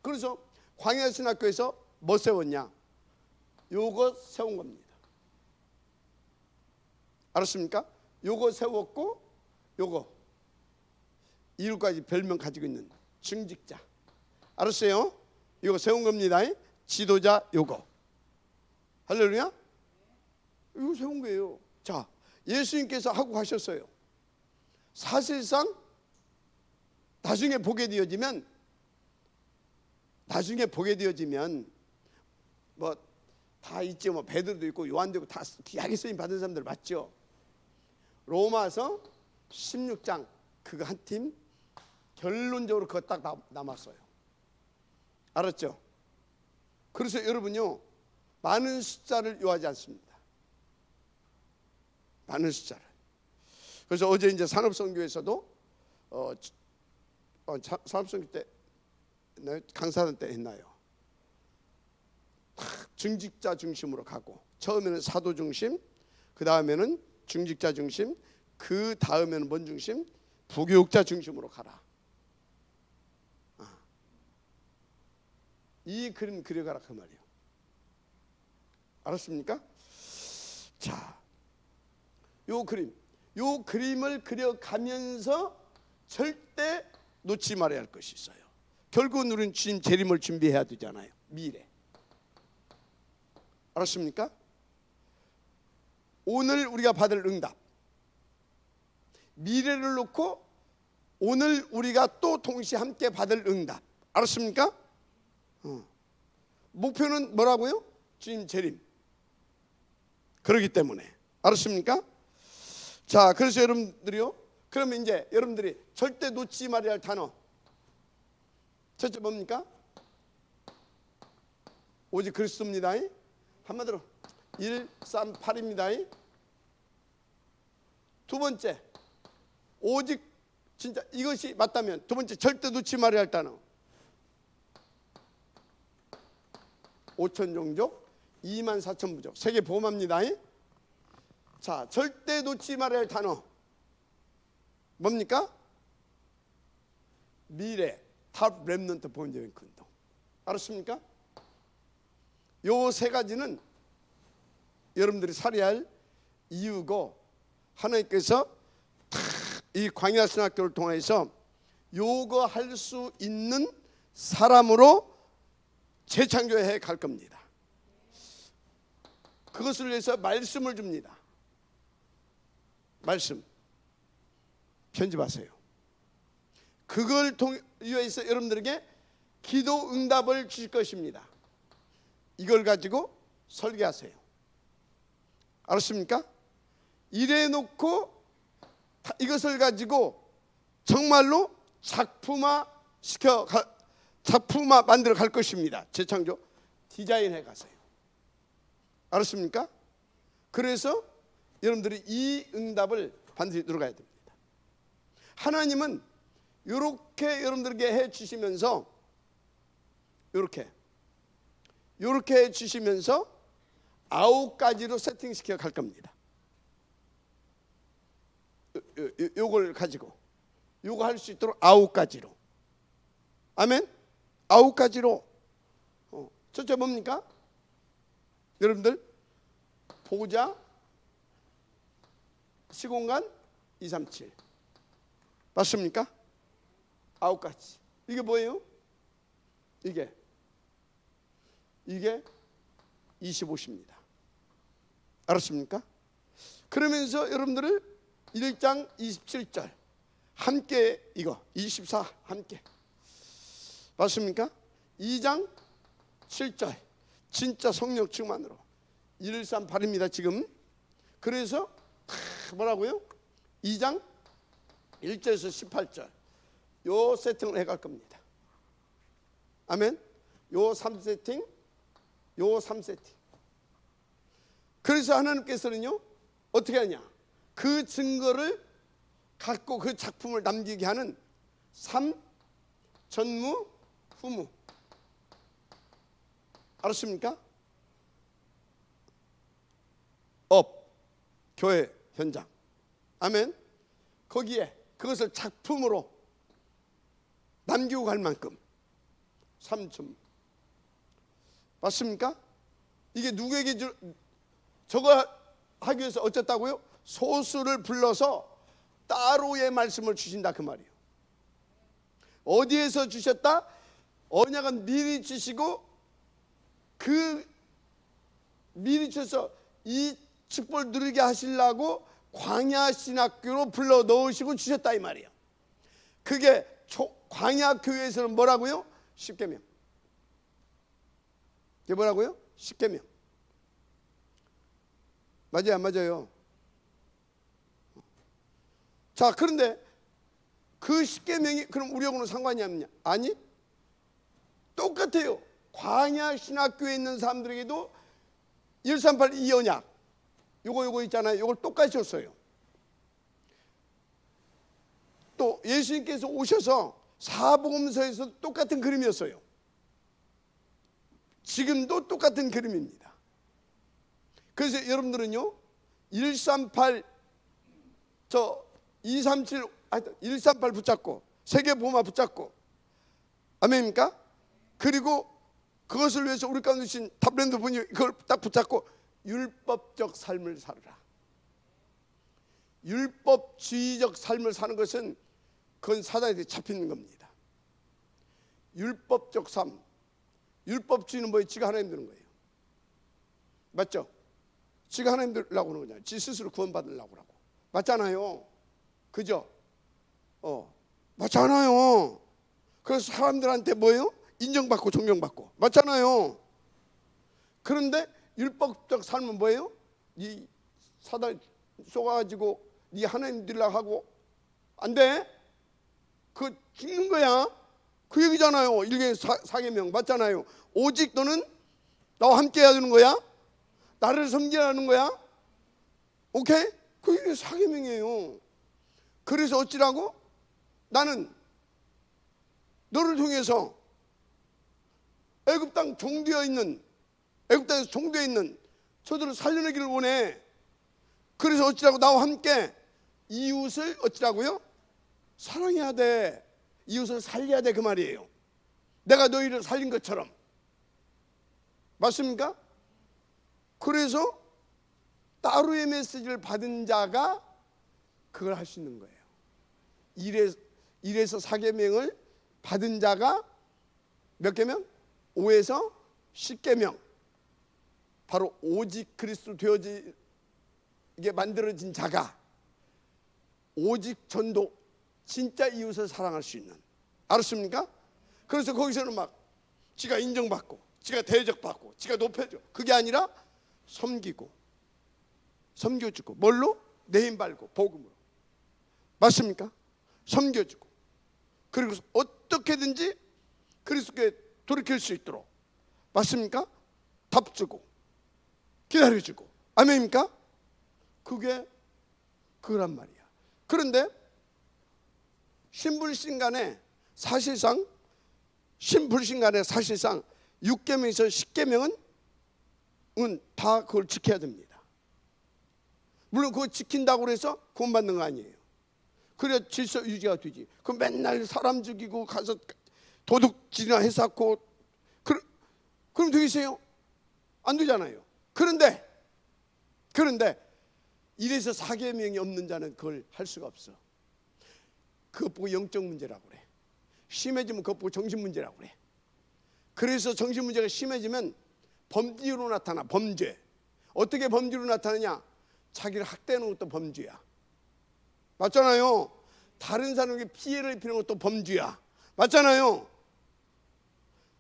그래서 광야신학교에서 뭐 세웠냐? 요거 세운 겁니다. 알았습니까? 요거 세웠고, 요거 7가지 별명 가지고 있는 증직자, 알았어요? 이거 세운 겁니다. 지도자 요거. 할렐루야. 이거 세운 거예요. 자, 예수님께서 하고 가셨어요. 사실상 나중에 보게 되어지면 뭐 다 있죠. 뭐 베드로도 있고 요한도 있고 다 귀하게 쓰임 받은 사람들 맞죠? 로마서 16장 그거 한 팀 결론적으로 그거 딱 남았어요. 알았죠? 그래서 여러분요, 많은 숫자를 요하지 않습니다. 많은 숫자를. 그래서 어제 이제 산업선교에서도 산업선교 때 강사단 때 했나요? 증직자 중심으로 가고, 처음에는 사도 중심, 그 다음에는 증직자 중심, 그 다음에는 뭔 중심? 부교육자 중심으로 가라. 이 그림 그려가라 그 말이에요. 알았습니까? 자, 요 그림을 그려가면서 절대 놓지 말아야 할 것이 있어요. 결국은 우리는 주님 재림을 준비해야 되잖아요. 미래. 알았습니까? 오늘 우리가 받을 응답, 미래를 놓고 오늘 우리가 또 동시에 함께 받을 응답. 알았습니까? 목표는 뭐라고요? 주님 재림. 그렇기 때문에. 알았습니까? 자, 그래서 여러분들이요, 그러면 이제 여러분들이 절대 놓지 말아야 할 단어 첫째 뭡니까? 오직 그리스도입니다. 한마디로 138입니다. 두 번째, 오직 진짜 이것이 맞다면 두 번째 절대 놓지 말아야 할 단어 5천 종족 2만 4천 부족 세계 보험합니다. 자, 절대 놓지 말아야 할 단어 뭡니까? 미래 탑 렘넌트 본적인 운동. 알았습니까? 요 세 가지는 여러분들이 살아야 할 이유고, 하나님께서 이 광야신학교를 통해서 요거 할 수 있는 사람으로 재창조해 갈 겁니다. 그것을 위해서 말씀을 줍니다. 말씀 편집하세요. 그걸 통해서 여러분들에게 기도 응답을 주실 것입니다. 이걸 가지고 설계하세요. 알았습니까? 이래 놓고 이것을 가지고 정말로 작품화 만들어 갈 것입니다. 재창조 디자인해 가세요. 알았습니까? 그래서 여러분들이 이 응답을 반드시 누려가야 됩니다. 하나님은 이렇게 여러분들에게 해 주시면서 이렇게 해 주시면서 9가지로 세팅시켜 갈 겁니다. 요걸 가지고 요거 할 수 있도록 9가지로. 아멘. 9가지로. 첫째 뭡니까? 여러분들 보자 시공간 237 맞습니까? 9가지. 이게 뭐예요? 이게 25입니다. 알았습니까? 그러면서 여러분들을 1장 27절 함께 이거 24 함께 맞습니까? 2장 7절 진짜 성령 충만으로 138입니다 지금. 그래서 뭐라고요? 2장 1절에서 18절 요 세팅을 해갈 겁니다. 아멘. 요 3세팅 요 3세팅. 그래서 하나님께서는요 어떻게 하냐, 그 증거를 갖고 그 작품을 남기게 하는 3 전무 후무. 알았습니까? 업 교회 현장. 아멘. 거기에 그것을 작품으로 남기고 갈 만큼 3천. 맞습니까? 이게 누구에게 저거 하기 위해서 어쨌다고요? 소수를 불러서 따로의 말씀을 주신다 그 말이에요. 어디에서 주셨다? 언약은 미리 주시고 그 미리 주셔서 이 축복을 누리게 하시려고 광야 신학교로 불러 넣으시고 주셨다 이 말이에요. 그게 광야 교회에서는 뭐라고요? 십계명. 이게 뭐라고요? 십계명. 맞아요, 안 맞아요? 자, 그런데 그 십계명이 그럼 우리하고는 상관이 없냐? 아니, 똑같아요. 광야 신학교에 있는 사람들에게도 138 이 언약 요거 있잖아요. 요걸 똑같이 줬어요. 또 예수님께서 오셔서 사복음서에서 똑같은 그림이었어요. 지금도 똑같은 그림입니다. 그래서 여러분들은요 138 237 138 붙잡고 세계보마 붙잡고 아멘입니까? 그리고 그것을 위해서 우리 가운데 계신 탑랜드 분이 그걸 딱 붙잡고 율법적 삶을 살아라. 율법주의적 삶을 사는 것은 그건 사단한테 잡히는 겁니다. 율법적 삶, 율법주의는 뭐예요? 지가 하나님 되는 거예요. 맞죠? 지가 하나님 되려고 하는 거잖아요. 지 스스로 구원받으려고 하고. 맞잖아요. 그죠? 맞잖아요. 그래서 사람들한테 뭐예요? 인정받고 존경받고. 맞잖아요. 그런데 율법적 삶은 뭐예요? 이 사단 쏘가지고 네 하나님 되려고 하고 안 돼. 그 죽는 거야. 그 얘기잖아요. 일개 사계명 맞잖아요. 오직 너는 나와 함께 해야 되는 거야. 나를 섬기라는 거야. 오케이? 그게 사계명이에요. 그래서 어찌라고? 나는 너를 통해서 애굽 땅 종되어 있는 애굽 땅에서 종되어 있는 저들을 살려내기를 원해. 그래서 어찌라고 나와 함께 이웃을 어찌라고요? 사랑해야 돼. 이웃을 살려야 돼 그 말이에요. 내가 너희를 살린 것처럼. 맞습니까? 그래서 따로의 메시지를 받은 자가 그걸 할 수 있는 거예요. 1에서 4계명을 받은 자가 몇 계명? 5에서 10계명. 바로 오직 그리스도 되어지게 만들어진 자가 오직 전도 진짜 이웃을 사랑할 수 있는. 알았습니까? 그래서 거기서는 막 지가 인정받고 지가 대접받고 지가 높여줘. 그게 아니라 섬기고 섬겨주고 뭘로? 내 힘 발고 복음으로. 맞습니까? 섬겨주고 그리고 어떻게든지 그리스도께 돌이킬 수 있도록. 맞습니까? 답주고 기다려주고. 아멘입니까? 그게 그란 말이야. 그런데 신불신간에 사실상 6계명에서 10계명은 다 그걸 지켜야 됩니다. 물론 그거 지킨다고 해서 구원받는 거 아니에요. 그래야 질서 유지가 되지. 그 맨날 사람 죽이고 가서 도둑질이나 해쌓고 그럼 되겠어요? 안 되잖아요. 그런데 1에서 4계명이 없는 자는 그걸 할 수가 없어. 그것 보고 영적 문제라고 그래. 심해지면 그것 보고 정신 문제라고 그래. 그래서 정신 문제가 심해지면 범죄로 나타나. 범죄. 어떻게 범죄로 나타나냐? 자기를 학대하는 것도 범죄야. 맞잖아요. 다른 사람에게 피해를 입히는 것도 범죄야. 맞잖아요.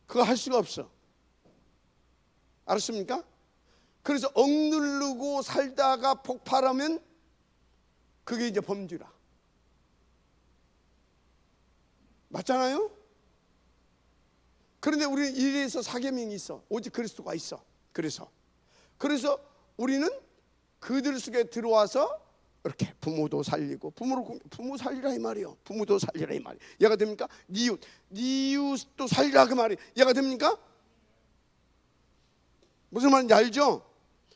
그거 할 수가 없어. 알았습니까? 그래서 억누르고 살다가 폭발하면 그게 이제 범죄라. 맞잖아요? 그런데 우리는 1에서 4계명이 있어. 오직 그리스도가 있어. 그래서 우리는 그들 속에 들어와서 이렇게 부모도 살리고 부모 살리라 이 말이요. 부모도 살리라 이 말이. 이해가 됩니까? 네 이웃도 살리라 그 말이. 이해가 됩니까? 무슨 말인지 알죠?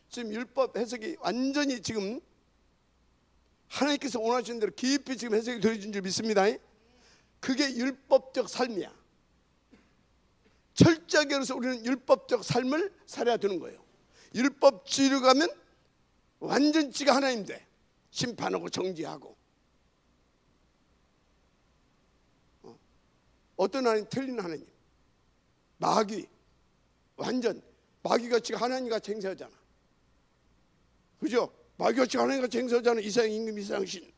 지금 율법 해석이 완전히 지금 하나님께서 원하시는 대로 깊이 지금 해석이 되어진 줄 믿습니다. 그게 율법적 삶이야. 철저하게 그래서 우리는 율법적 삶을 살아야 되는 거예요. 율법주의로 가면 완전치가 하나님 돼. 심판하고 정죄하고. 어떤 하나님? 틀린 하나님. 마귀. 완전 마귀같이 하나님같이 행세하잖아. 그죠? 마귀같이 하나님같이 행세하잖아. 이상 임금 이상신.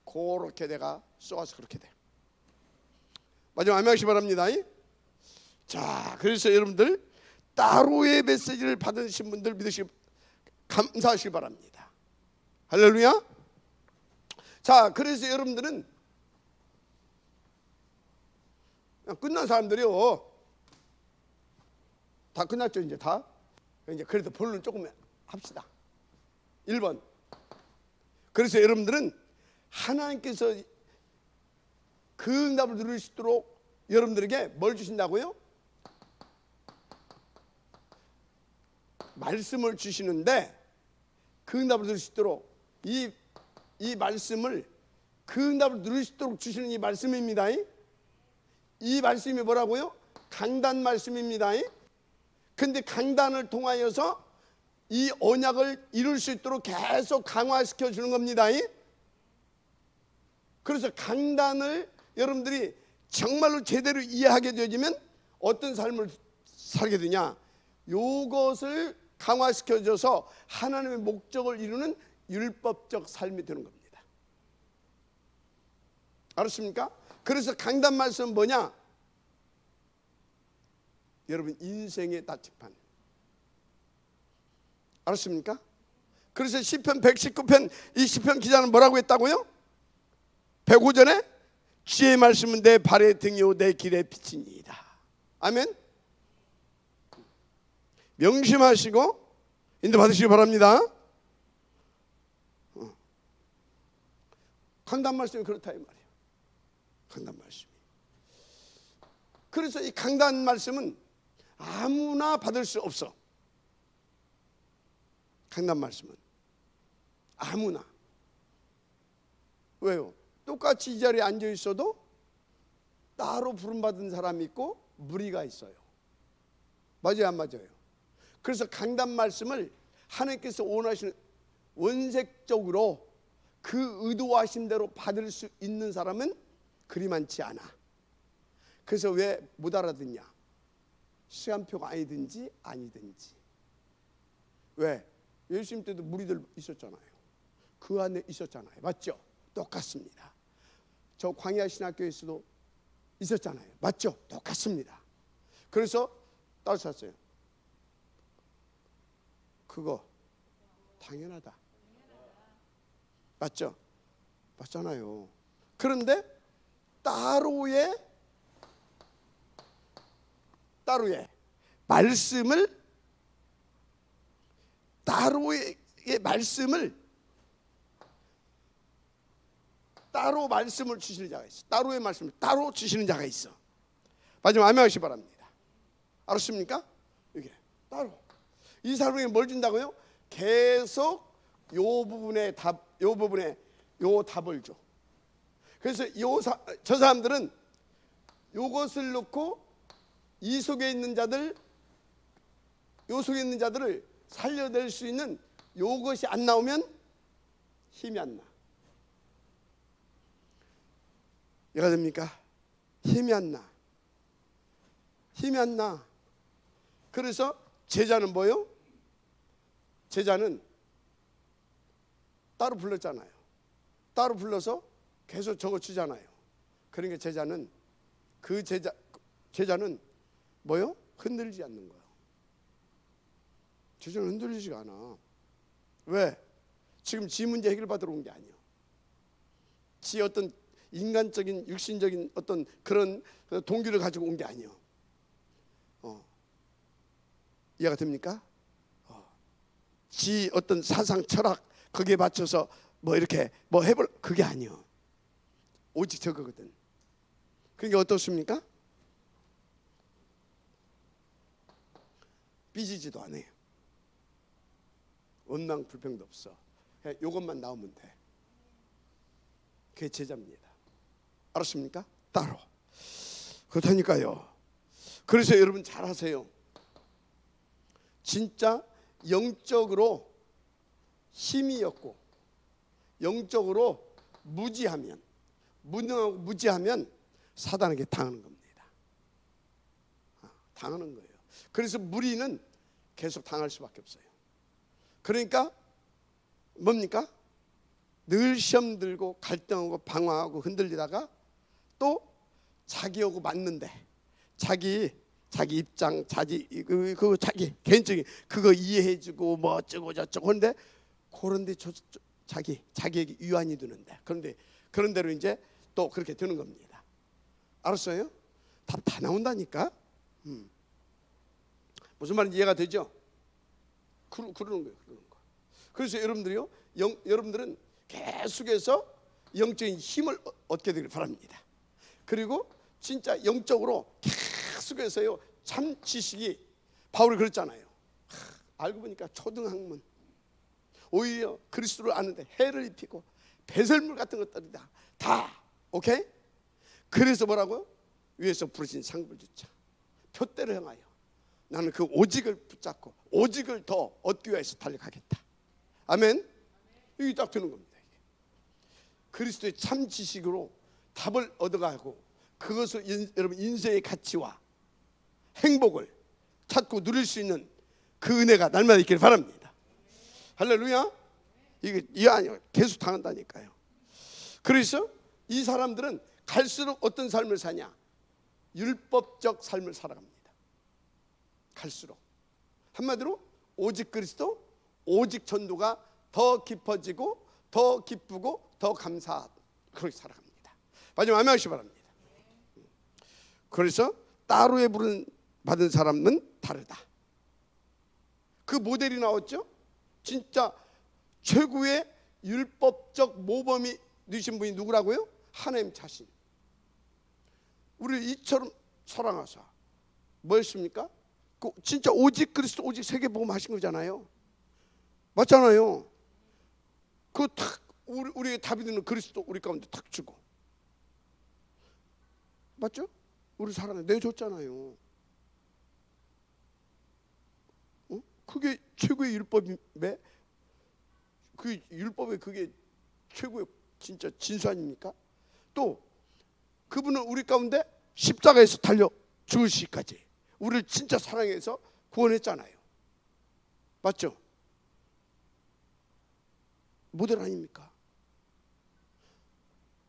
그렇게 내가 쏘아서 그렇게 돼. 마지막 암양시 바랍니다. 자, 그래서 여러분들 따로의 메시지를 받으신 분들 믿으시기 감사하시기 바랍니다. 할렐루야. 자, 그래서 여러분들은 끝난 사람들이요, 다 끝났죠. 이제 다. 이제 그래도 본론 조금 합시다. 1번. 그래서 여러분들은 하나님께서 그 응답을 누릴 수 있도록 여러분들에게 뭘 주신다고요? 말씀을 주시는데, 그 응답을 누릴 수 있도록 이 말씀을, 그 응답을 누릴 수 있도록 주시는 이 말씀입니다. 이 말씀이 뭐라고요? 강단 말씀입니다. 근데 강단을 통하여서 이 언약을 이룰 수 있도록 계속 강화시켜 주는 겁니다. 그래서 강단을 여러분들이 정말로 제대로 이해하게 되어지면 어떤 삶을 살게 되냐? 요것을 강화시켜줘서 하나님의 목적을 이루는 율법적 삶이 되는 겁니다. 알았습니까? 그래서 강단 말씀은 뭐냐? 여러분 인생의 나침반. 알았습니까? 그래서 시편 119편 이 시편 기자는 뭐라고 했다고요? 105절에 주의 말씀은 내 발의 등이요 내 길의 빛이니이다. 아멘. 명심하시고 인도받으시기 바랍니다. 강단 말씀이 그렇다 이 말이에요. 강단 말씀이. 그래서 이 강단 말씀은 아무나 받을 수 없어. 강단 말씀은 아무나. 왜요? 똑같이 이 자리에 앉아 있어도 따로 부름받은 사람이 있고 무리가 있어요. 맞아요, 안 맞아요? 그래서 강단 말씀을 하나님께서 원하시는 원색적으로 그 의도하신 대로 받을 수 있는 사람은 그리 많지 않아. 그래서 왜 못 알아듣냐? 시간표가 아니든지 아니든지. 왜? 예수님 때도 무리들 있었잖아요. 그 안에 있었잖아요. 맞죠? 똑같습니다. 저 광야 신학교에서도 있었잖아요. 맞죠? 똑같습니다. 그래서 따르셨어요. 그거 당연하다. 맞죠? 맞잖아요. 그런데 따로의 말씀을 따로 말씀을 주시는 자가 있어. 따로의 말씀을 따로 주시는 자가 있어. 마지막 아멘하시기 바랍니다. 알았습니까? 이게 따로 이 사람에게 뭘 준다고요? 계속 요 부분에 요 답을 줘. 그래서 저 사람들은 요것을 놓고 이 속에 있는 자들을 살려낼 수 있는 요것이 안 나오면 힘이 안 나. 이해가 됩니까? 힘이 안 나. 힘이 안 나. 그래서 제자는 뭐요? 제자는 따로 불렀잖아요. 따로 불러서 계속 적어주잖아요. 그러니까 제자는 뭐요? 흔들리지 않는 거예요. 제자는 흔들리지가 않아. 왜? 지금 지 문제 해결받으러 온 게 아니에요. 지 어떤 인간적인 육신적인 어떤 그런 동기를 가지고 온 게 아니에요. 이해가 됩니까? 지 어떤 사상 철학 거기에 맞춰서 뭐 이렇게 뭐 해볼 그게 아니에요. 오직 저거거든. 그게 어떻습니까? 삐지지도 않아요. 원망 불평도 없어. 그냥 이것만 나오면 돼. 그게 제자입니다. 알았습니까? 따로. 그렇다니까요. 그래서 여러분 잘 하세요. 진짜 영적으로 힘이 없고 영적으로 무지하면, 무능하고 무지하면 사단에게 당하는 겁니다. 당하는 거예요. 그래서 무리는 계속 당할 수밖에 없어요. 그러니까 뭡니까? 늘 시험 들고 갈등하고 방황하고 흔들리다가 또 자기하고 맞는데 자기 입장, 자기 개인적인 그거 이해해주고 뭐 어쩌고 저쩌고 하는데 그런데 자기에게 유한이 드는데 그런 대로 이제 또 그렇게 되는 겁니다. 알았어요? 답 다 나온다니까. 무슨 말인지 이해가 되죠? 그러는 거예요. 그래서 여러분들은 계속해서 영적인 힘을 얻게 되길 바랍니다. 그리고 진짜 영적으로 계속해서요 참 지식이, 바울이 그랬잖아요. 알고 보니까 초등학문, 오히려 그리스도를 아는데 해를 입히고 배설물 같은 것들이다. 다 오케이? 그래서 뭐라고요? 위에서 부르신 상급을 주자. 표대를 향하여 나는 그 오직을 붙잡고 오직을 더 얻기 위해서 달려가겠다. 아멘. 이게 딱 되는 겁니다. 이게. 그리스도의 참 지식으로 답을 얻어가고 그것을 여러분 인생의 가치와 행복을 찾고 누릴 수 있는 그 은혜가 날마다 있기를 바랍니다. 할렐루야. 이게 아니요 계속 당한다니까요. 그래서 이 사람들은 갈수록 어떤 삶을 사냐? 율법적 삶을 살아갑니다. 갈수록 한마디로 오직 그리스도, 오직 전도가 더 깊어지고 더 기쁘고 더 감사하고 그렇게 살아갑니다. 마지막 아멘 하시기 바랍니다. 그래서 따로의 부름 받은 사람은 다르다. 그 모델이 나왔죠. 진짜 최고의 율법적 모범이 되신 분이 누구라고요? 하나님 자신. 우리를 이처럼 사랑하사 뭐였습니까? 진짜 오직 그리스도 오직 세계복음 하신 거잖아요. 맞잖아요. 그 탁 우리의 답이 되는 그리스도 우리 가운데 탁 주고, 맞죠? 우리 사랑을 내줬잖아요. 그게 최고의 율법인데, 그 율법에 그게 최고의 진짜 진수 아닙니까? 또 그분은 우리 가운데 십자가에서 달려 죽으시기까지 우리를 진짜 사랑해서 구원했잖아요. 맞죠? 모델 아닙니까?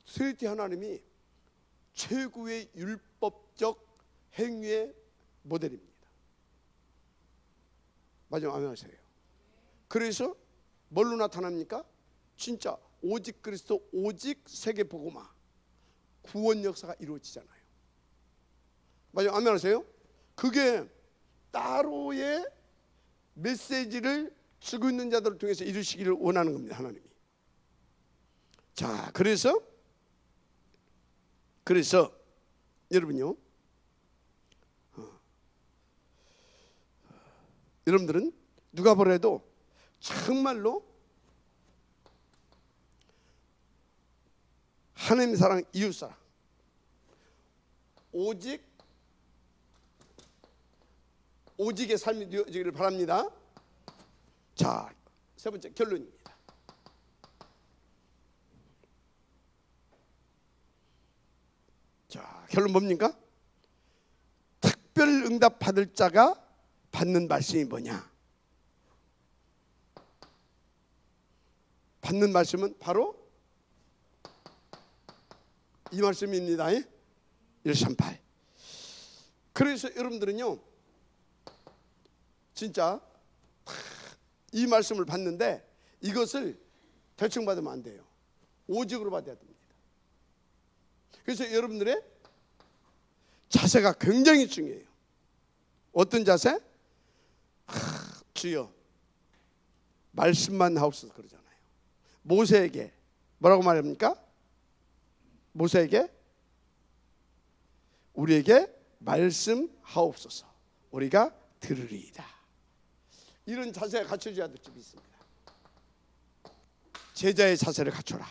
트리니티 하나님이 최고의 율법적 행위의 모델입니다. 마지막 아멘 하세요. 그래서 뭘로 나타납니까? 진짜 오직 그리스도 오직 세계복음화 구원 역사가 이루어지잖아요. 마지막 아멘 하세요. 그게 따로의 메시지를 쓰고 있는 자들을 통해서 이루시기를 원하는 겁니다. 하나님이. 자, 그래서 여러분요, 여러분들은 누가 보래도 정말로 하나님 사랑, 이웃 사랑, 오직의 삶이 되기를 바랍니다. 자, 세 번째 결론입니다. 자, 결론 뭡니까? 특별 응답 받을 자가 받는 말씀이 뭐냐? 받는 말씀은 바로 이 말씀입니다. 138. 그래서 여러분들은요, 진짜 이 말씀을 받는데 이것을 대충 받으면 안 돼요. 오직으로 받아야 됩니다. 그래서 여러분들의 자세가 굉장히 중요해요. 어떤 자세? 주여 말씀만 하옵소서 그러잖아요. 모세에게 뭐라고 말합니까? 모세에게 우리에게 말씀하옵소서 우리가 들으리이다. 이런 자세가 갖춰져야 될 점이 있습니다. 제자의 자세를 갖춰라.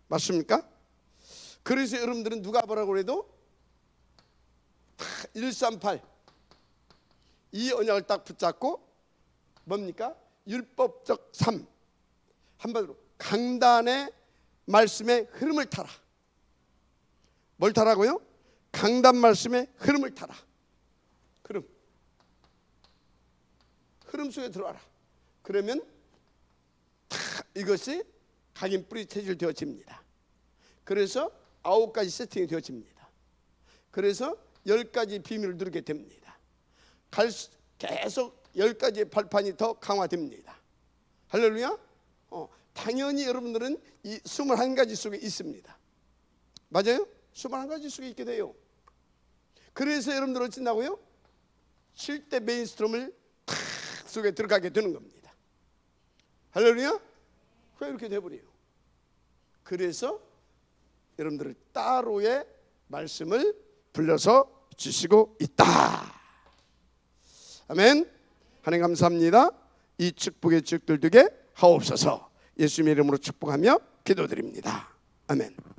맞습니까? 그래서 여러분들은 누가 뭐라고 해도 138 이 언약을 딱 붙잡고 뭡니까? 율법적 삶, 한마디로 강단의 말씀의 흐름을 타라. 뭘 타라고요? 강단 말씀의 흐름을 타라. 흐름 속에 들어와라. 그러면 이것이 각인 뿌리 체질 되어집니다. 그래서 9가지 세팅이 되어집니다. 그래서 10가지 비밀을 누리게 됩니다. 계속 10가지의 발판이 더 강화됩니다. 할렐루야. 당연히 여러분들은 이 21가지 속에 있습니다. 맞아요? 21가지 속에 있게 돼요. 그래서 여러분들 어쩐다고요? 7대 메인스트림을 탁 속에 들어가게 되는 겁니다. 할렐루야. 왜 이렇게 돼버려요? 그래서 여러분들을 따로의 말씀을 불러서 주시고 있다. 아멘. 하나님 감사합니다. 이 축복의 축들 되게 하옵소서. 예수님의 이름으로 축복하며 기도드립니다. 아멘.